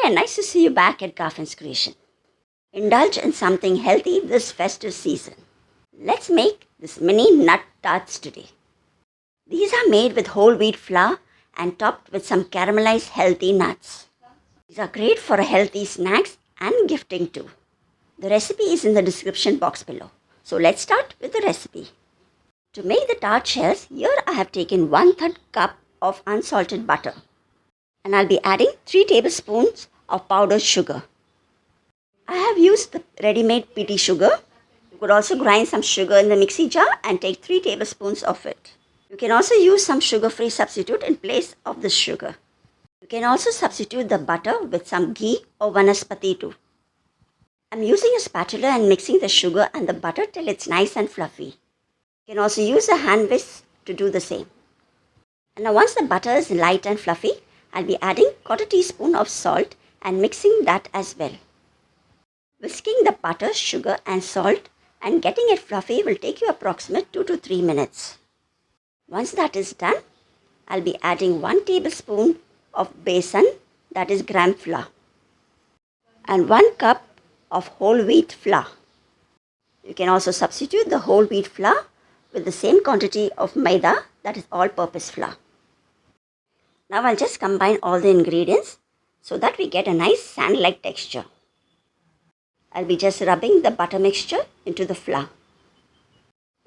and nice to see you back at Garfin's Creation. Indulge in something healthy this festive season. Let's make this mini nut tarts today. These are made with whole wheat flour and topped with some caramelized healthy nuts. These are great for healthy snacks and gifting too. The recipe is in the description box below. So let's start with the recipe. To make the tart shells, here I have taken 1/3 cup of unsalted butter. And I'll be adding 3 tablespoons of powdered sugar. I have used the ready-made Pitti sugar. You could also grind some sugar in the mixie jar and take 3 tablespoons of it. You can also use some sugar-free substitute in place of this sugar. You can also substitute the butter with some ghee or Vanaspati too. I'm using a spatula and mixing the sugar and the butter till it's nice and fluffy. You can also use a hand whisk to do the same. And now once the butter is light and fluffy, I'll be adding 1/4 teaspoon of salt and mixing that as well. Whisking the butter, sugar and salt and getting it fluffy will take you approximately 2 to 3 minutes. Once that is done, I'll be adding 1 tablespoon of besan, that is gram flour, and 1 cup of whole wheat flour. You can also substitute the whole wheat flour with the same quantity of maida, that is all-purpose flour. Now I'll just combine all the ingredients so that we get a nice sand-like texture. I'll be just rubbing the butter mixture into the flour.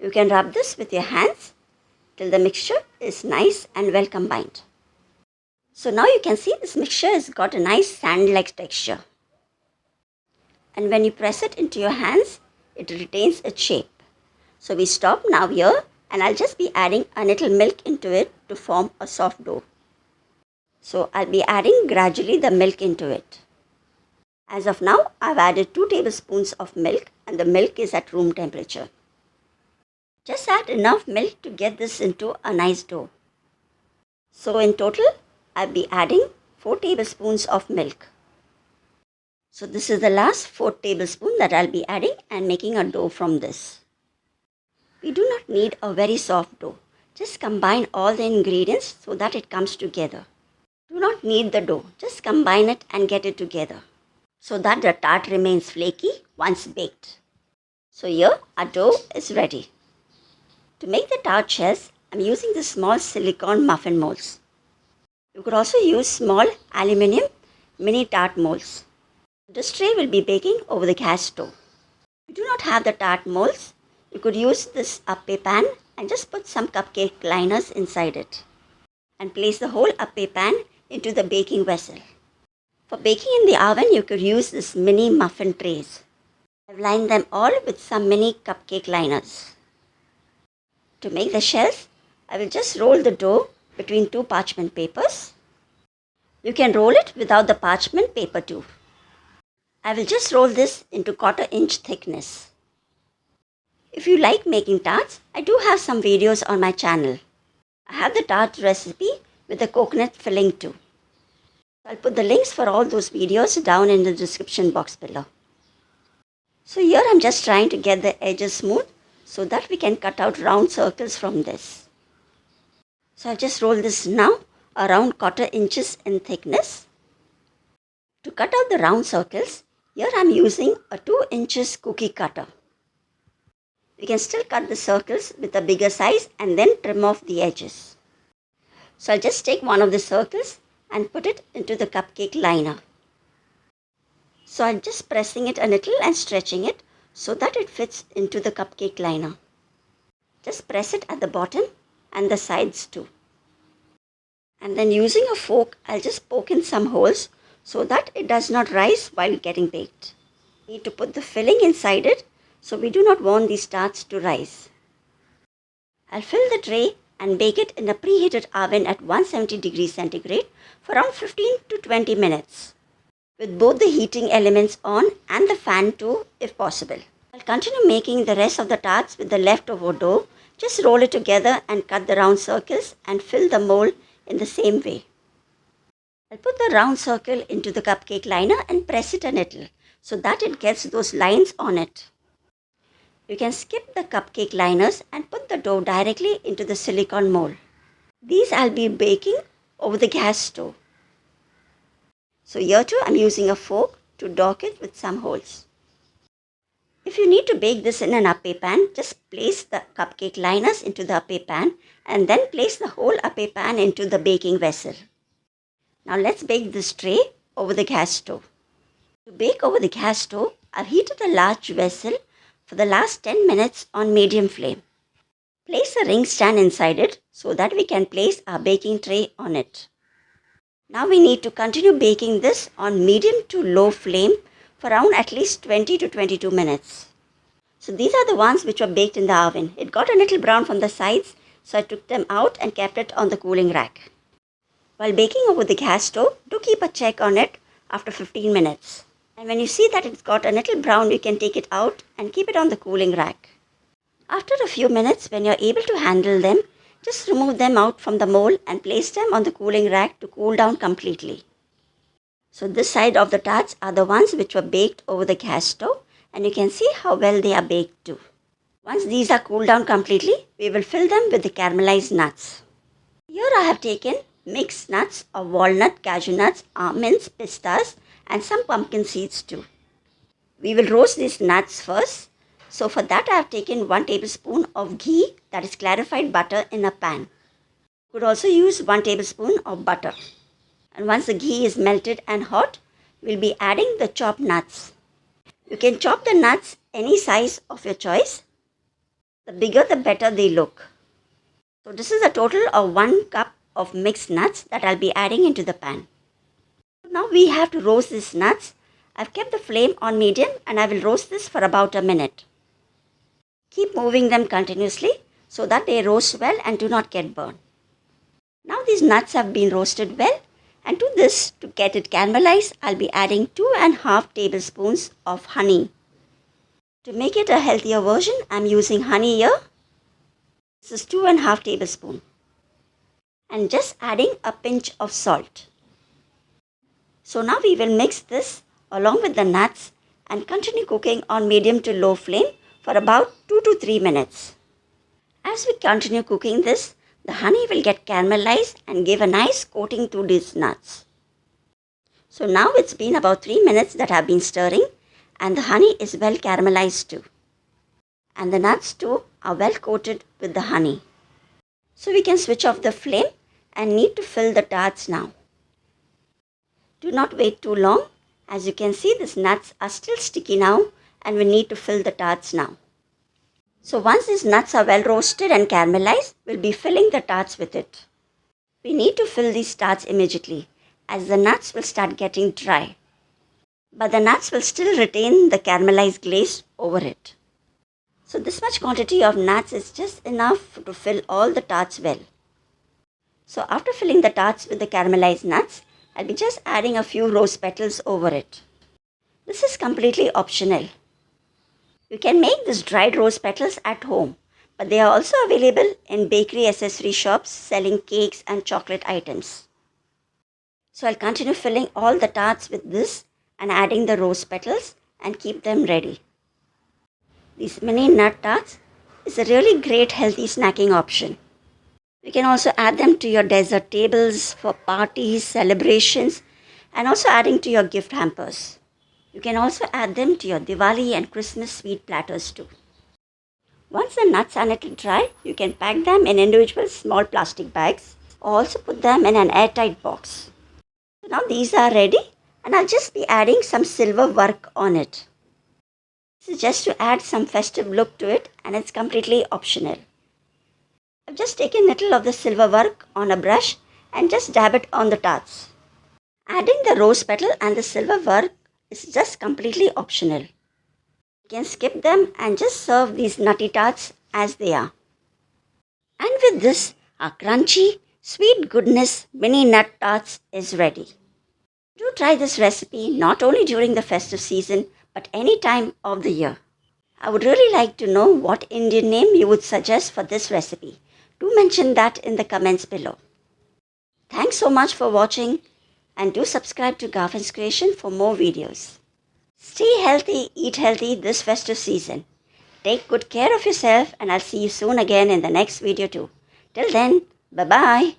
You can rub this with your hands till the mixture is nice and well combined. So now you can see this mixture has got a nice sand-like texture. And when you press it into your hands, it retains its shape. So we stop now here and I'll just be adding a little milk into it to form a soft dough. So I'll be adding gradually the milk into it. As of now, I've added 2 tablespoons of milk and the milk is at room temperature. Just add enough milk to get this into a nice dough. So in total, I'll be adding 4 tablespoons of milk. So this is the last 4 tablespoons that I'll be adding and making a dough from this. We do not need a very soft dough. Just combine all the ingredients so that it comes together. Do not knead the dough, just combine it and get it together so that the tart remains flaky once baked. So here our dough is ready. To make the tart shells, I'm using the small silicone muffin molds. You could also use small aluminium mini tart molds. This tray will be baking over the gas stove. If you do not have the tart molds, you could use this appe pan and just put some cupcake liners inside it and place the whole appe pan into the baking vessel. For baking in the oven, you could use this mini muffin trays. I've lined them all with some mini cupcake liners. To make the shells, I will just roll the dough between 2 parchment papers. You can roll it without the parchment paper too. I will just roll this into 1/4 inch thickness. If you like making tarts, I do have some videos on my channel. I have the tart recipe with the coconut filling too. I'll put the links for all those videos down in the description box below. So here I'm just trying to get the edges smooth so that we can cut out round circles from this. So I'll just roll this now around 1/4 inches in thickness. To cut out the round circles, here I'm using a 2 inches cookie cutter. We can still cut the circles with a bigger size and then trim off the edges. So I'll just take one of the circles and put it into the cupcake liner. So I'm just pressing it a little and stretching it so that it fits into the cupcake liner. Just press it at the bottom and the sides too. And then using a fork, I'll just poke in some holes so that it does not rise while getting baked. We need to put the filling inside it, so we do not want these tarts to rise. I'll fill the tray and bake it in a preheated oven at 170 degrees centigrade for around 15 to 20 minutes, with both the heating elements on and the fan too if possible. I'll continue making the rest of the tarts with the leftover dough. Just roll it together and cut the round circles and fill the mold in the same way. I'll put the round circle into the cupcake liner and press it a little so that it gets those lines on it. You can skip the cupcake liners and put the dough directly into the silicone mold. These I'll be baking over the gas stove. So here too I'm using a fork to dock it with some holes. If you need to bake this in an appe pan, just place the cupcake liners into the appe pan and then place the whole appe pan into the baking vessel. Now let's bake this tray over the gas stove. To bake over the gas stove, I've heated a large vessel for the last 10 minutes on medium flame. Place a ring stand inside it so that we can place our baking tray on it. Now we need to continue baking this on medium to low flame for around at least 20 to 22 minutes. So these are the ones which were baked in the oven. It got a little brown from the sides, so I took them out and kept it on the cooling rack. While baking over the gas stove, do keep a check on it after 15 minutes. And when you see that it's got a little brown, you can take it out and keep it on the cooling rack. After a few minutes, when you're able to handle them, just remove them out from the mold and place them on the cooling rack to cool down completely. So this side of the tarts are the ones which were baked over the gas stove, and you can see how well they are baked too. Once these are cooled down completely, we will fill them with the caramelized nuts. Here I have taken mixed nuts of walnut, cashew nuts, almonds, pistas and some pumpkin seeds too. We will roast these nuts first. So for that I have taken 1 tablespoon of ghee, that is clarified butter, in a pan. You could also use 1 tablespoon of butter. And once the ghee is melted and hot, we will be adding the chopped nuts. You can chop the nuts any size of your choice. The bigger the better they look. So this is a total of 1 cup of mixed nuts that I'll be adding into the pan. Now we have to roast these nuts. I've kept the flame on medium and I will roast this for about a minute. Keep moving them continuously so that they roast well and do not get burned. Now these nuts have been roasted well, and to this, to get it caramelized, I'll be adding 2.5 tablespoons of honey. To make it a healthier version, I'm using honey here. This is 2.5 tablespoons. And just adding a pinch of salt. So now we will mix this along with the nuts and continue cooking on medium to low flame for about 2 to 3 minutes. As we continue cooking this, the honey will get caramelized and give a nice coating to these nuts. So now it's been about 3 minutes that I've been stirring, and the honey is well caramelized too. And the nuts too are well coated with the honey. So we can switch off the flame and need to fill the tarts now. Do not wait too long. As you can see, these nuts are still sticky now and we need to fill the tarts now. So once these nuts are well roasted and caramelized, we'll be filling the tarts with it. We need to fill these tarts immediately as the nuts will start getting dry. But the nuts will still retain the caramelized glaze over it. So this much quantity of nuts is just enough to fill all the tarts well. So after filling the tarts with the caramelized nuts, I'll be just adding a few rose petals over it. This is completely optional. You can make these dried rose petals at home, but they are also available in bakery accessory shops selling cakes and chocolate items. So I'll continue filling all the tarts with this and adding the rose petals and keep them ready. These mini nut tarts is a really great healthy snacking option. You can also add them to your dessert tables for parties, celebrations, and also adding to your gift hampers. You can also add them to your Diwali and Christmas sweet platters too. Once the nuts are a little dry, you can pack them in individual small plastic bags or also put them in an airtight box. So now these are ready and I'll just be adding some silver work on it. This is just to add some festive look to it and it's completely optional. I've just taken a little of the silver work on a brush and just dab it on the tarts. Adding the rose petal and the silver work is just completely optional. You can skip them and just serve these nutty tarts as they are. And with this, our crunchy, sweet goodness mini nut tarts is ready. Do try this recipe not only during the festive season but any time of the year. I would really like to know what Indian name you would suggest for this recipe. Do mention that in the comments below. Thanks so much for watching and do subscribe to Garfin's Creation for more videos. Stay healthy, eat healthy this festive season. Take good care of yourself and I'll see you soon again in the next video too. Till then, bye-bye.